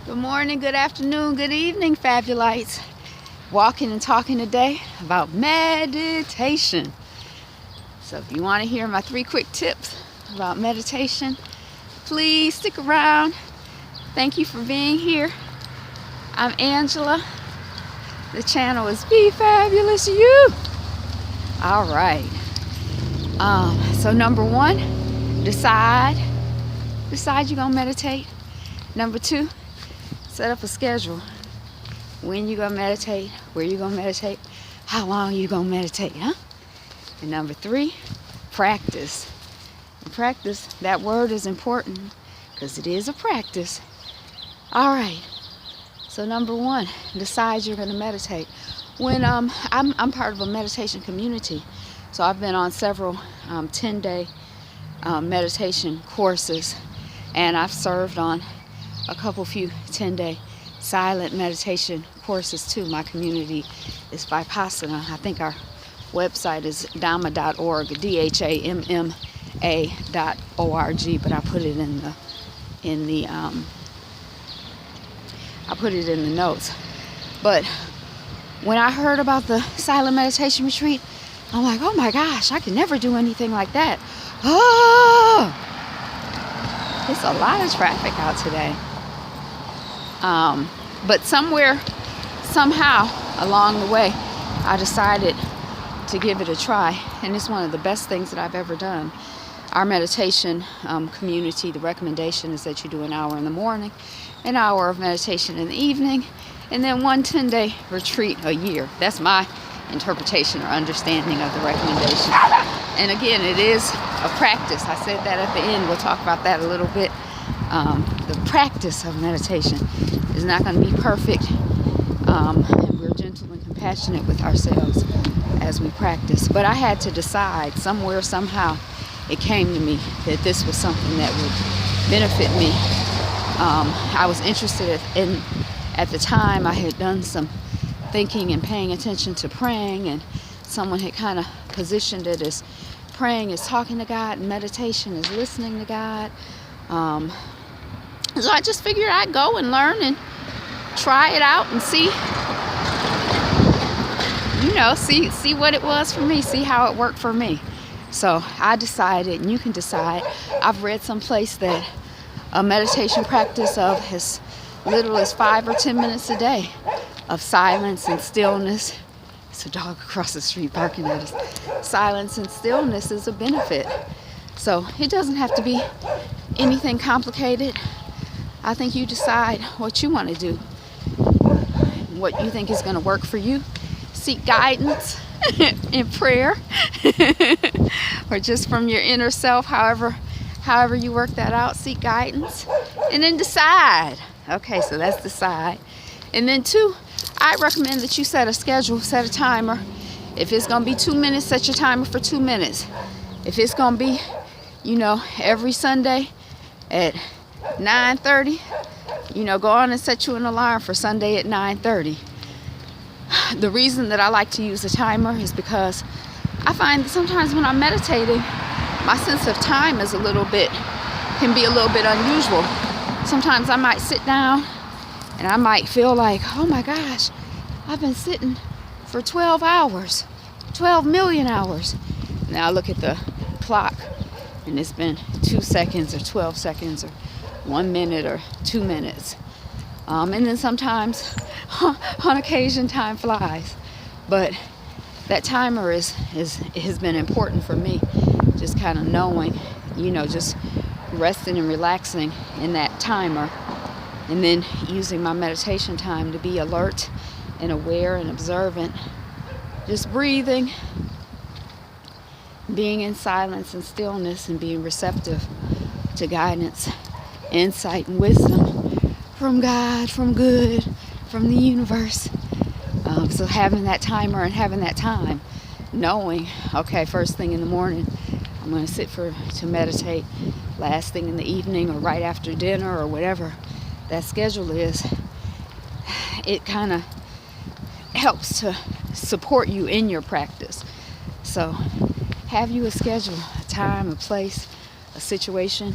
Good morning, good afternoon, good evening, Fabulites. Walking and talking today about meditation. So if you want to hear my 3 quick tips about meditation, please stick around. Thank you for being here. I'm Angela. The channel is Be Fabulous You. All right. So number 1, decide you're gonna meditate. Number 2, set up a schedule. When you gonna meditate, where you gonna meditate, how long you gonna meditate, huh? And number 3, practice. And practice, that word is important because it is a practice. All right. So number 1, decide you're gonna meditate. When I'm part of a meditation community, so I've been on several 10-day meditation courses, and I've served on a few 10-day silent meditation courses too. My community is Vipassana. I think our website is dhamma.org, DHAMMA.org, but I put it in the notes. But when I heard about the silent meditation retreat, I'm like, oh my gosh, I can never do anything like that. Oh, it's a lot of traffic out today. But somehow along the way, I decided to give it a try, and it's one of the best things that I've ever done. Our meditation community, the recommendation is that you do an hour in the morning, an hour of meditation in the evening, and then 1 10-day retreat a year. That's my interpretation or understanding of the recommendation. And again, it is a practice. I said that at the end. We'll talk about that a little bit. The practice of meditation is not going to be perfect, and we're gentle and compassionate with ourselves as we practice. But I had to decide somewhere, somehow, it came to me that this was something that would benefit me. I was interested in, at the time, I had done some thinking and paying attention to praying, and someone had kind of positioned it as praying is talking to God and meditation is listening to God. So I just figured I'd go and learn and try it out and see what it was for me, see how it worked for me. So I decided, and you can decide, I've read someplace that a meditation practice of as little as 5 or 10 minutes a day of silence and stillness. It's a dog across the street barking at us. Silence and stillness is a benefit. So it doesn't have to be anything complicated. I think you decide what you want to do, what you think is going to work for you. Seek guidance in prayer or just from your inner self, however you work that out. Seek guidance and then decide. Okay, so that's decide. And then 2, I recommend that you set a schedule, set a timer. If it's going to be 2 minutes, set your timer for 2 minutes. If it's going to be, every Sunday at 9:30, go on and set you an alarm for Sunday at 9:30. The reason that I like to use a timer is because I find that sometimes when I'm meditating, my sense of time is can be a little bit unusual. Sometimes I might sit down and I might feel like, oh my gosh, I've been sitting for 12 hours, 12 million hours. Now I look at the clock and it's been 2 seconds or 12 seconds or 1 minute or 2 minutes. And then sometimes, on occasion, time flies. But that timer has been important for me. Just kind of knowing, just resting and relaxing in that timer. And then using my meditation time to be alert and aware and observant. Just breathing, being in silence and stillness, and being receptive to guidance, insight, and wisdom from God, from good, from the universe. So having that timer and having that time, knowing, okay, first thing in the morning, I'm going to sit to meditate. Last thing in the evening or right after dinner or whatever that schedule is, it kind of helps to support you in your practice. So have you a schedule, a time, a place, a situation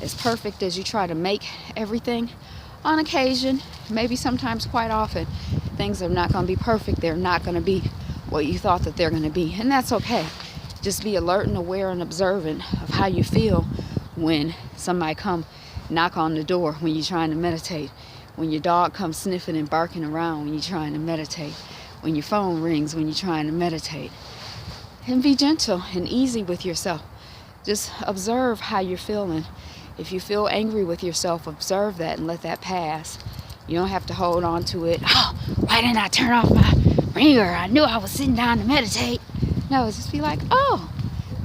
as perfect as you try to make everything on occasion, maybe sometimes quite often, things are not going to be perfect. They're not going to be what you thought that they're going to be. And that's okay. Just be alert and aware and observant of how you feel when somebody come knock on the door when you're trying to meditate, when your dog comes sniffing and barking around when you're trying to meditate, when your phone rings when you're trying to meditate. And be gentle and easy with yourself. Just observe how you're feeling. If you feel angry with yourself, observe that and let that pass. You don't have to hold on to it. Oh, why didn't I turn off my ringer? I knew I was sitting down to meditate. No, just be like, oh,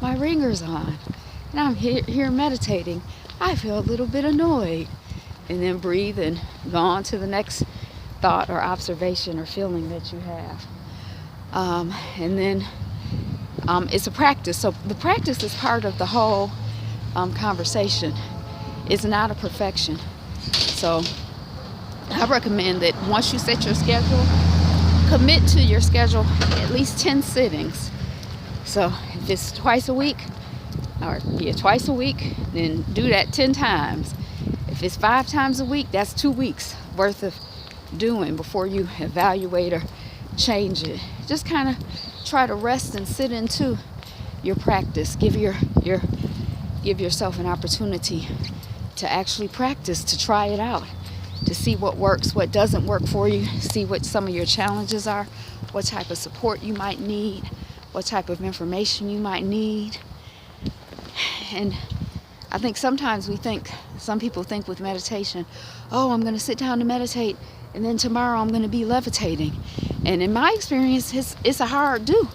my ringer's on. And I'm here meditating. I feel a little bit annoyed. And then breathe and go on to the next thought or observation or feeling that you have. And then it's a practice. So the practice is part of the whole conversation. It's not a perfection. So I recommend that once you set your schedule, commit to your schedule at least 10 sittings. So if it's twice a week, then do that 10 times. If it's 5 times a week, that's 2 weeks worth of doing before you evaluate or change it. Just kind of try to rest and sit into your practice. Give yourself an opportunity to actually practice, to try it out, to see what works, what doesn't work for you, see what some of your challenges are, what type of support you might need, what type of information you might need. And I think sometimes some people think with meditation, oh, I'm going to sit down to meditate and then tomorrow I'm going to be levitating. And in my experience, it's a hard do.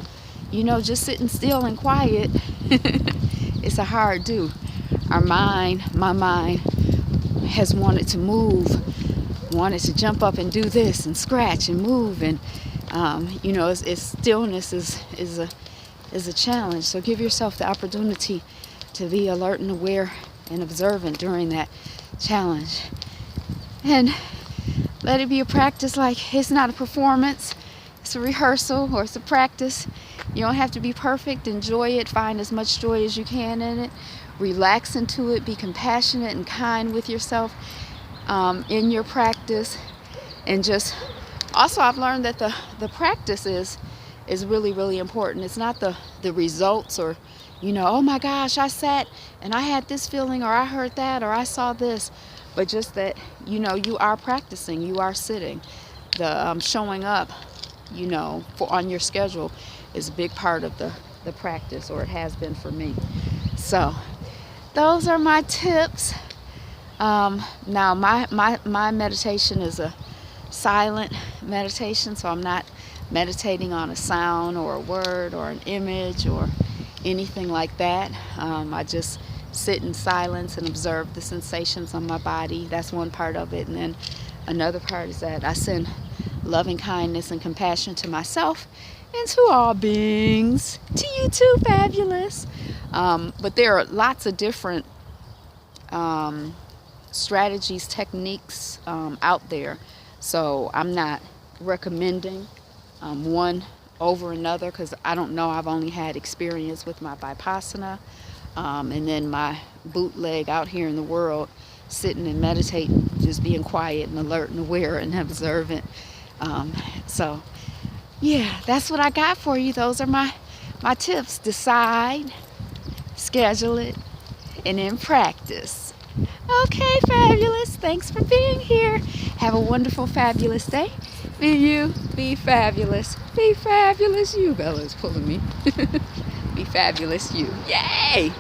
Just sitting still and quiet, it's a hard do. My mind has wanted to move, wanted to jump up and do this and scratch and move. And, it's stillness is a challenge. So give yourself the opportunity to be alert and aware and observant during that challenge. And let it be a practice. Like, it's not a performance, it's a rehearsal, or it's a practice. You don't have to be perfect. Enjoy it. Find as much joy as you can in it. Relax into it. Be compassionate and kind with yourself in your practice. And just also, I've learned that the practice is really, really important. It's not the results or, oh my gosh, I sat and I had this feeling, or I heard that, or I saw this. But just that, you are practicing, you are sitting. The showing up, on your schedule is a big part of the practice, or it has been for me. So those are my tips. Now my meditation is a silent meditation, so I'm not meditating on a sound or a word or an image or anything like that. I just sit in silence and observe the sensations on my body. That's one part of it. And then another part is that I send loving kindness and compassion to myself and to all beings, to you too, fabulous. But there are lots of different strategies, techniques out there. So I'm not recommending one over another, because I don't know. I've only had experience with my Vipassana and then my bootleg out here in the world, sitting and meditating, just being quiet and alert and aware and observant. So yeah, that's what I got for you. Those are my tips. Decide, schedule it, and then practice. Okay, fabulous. Thanks for being here. Have a wonderful, fabulous day. Be you, be fabulous. Be fabulous you. Bella's pulling me. Be fabulous you. Yay!